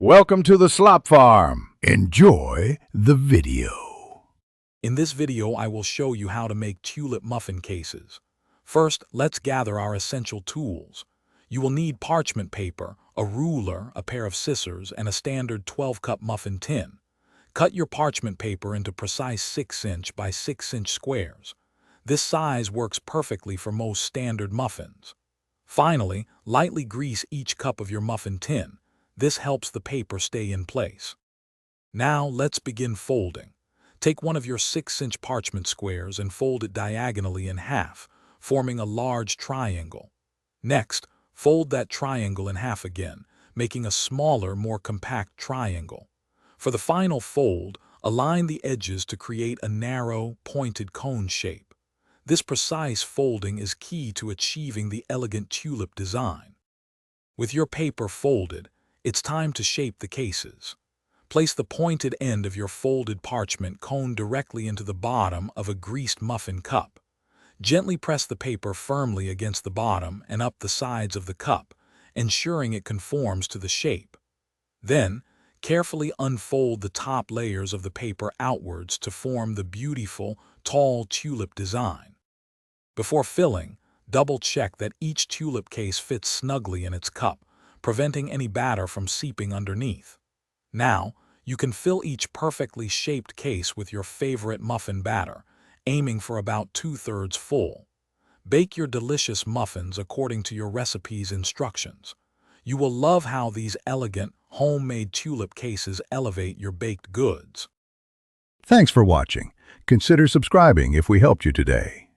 Welcome to the Slop Farm. Enjoy the video. In this video, I will show you how to make tulip muffin cases. First, let's gather our essential tools. You will need parchment paper, a ruler, a pair of scissors, and a standard 12-cup muffin tin. Cut your parchment paper into precise 6-inch by 6-inch squares. This size works perfectly for most standard muffins. Finally, lightly grease each cup of your muffin tin. This helps the paper stay in place. Now let's begin folding. Take one of your 6-inch parchment squares and fold it diagonally in half, forming a large triangle. Next, fold that triangle in half again, making a smaller, more compact triangle. For the final fold, align the edges to create a narrow, pointed cone shape. This precise folding is key to achieving the elegant tulip design. With your paper folded, it's time to shape the cases. Place the pointed end of your folded parchment cone directly into the bottom of a greased muffin cup. Gently press the paper firmly against the bottom and up the sides of the cup, ensuring it conforms to the shape. Then, carefully unfold the top layers of the paper outwards to form the beautiful, tall tulip design. Before filling, double-check that each tulip case fits snugly in its cup, preventing any batter from seeping underneath. Now, you can fill each perfectly shaped case with your favorite muffin batter, aiming for about 2/3 full. Bake your delicious muffins according to your recipe's instructions. You will love how these elegant, homemade tulip cases elevate your baked goods. Thanks for watching. Consider subscribing if we helped you today.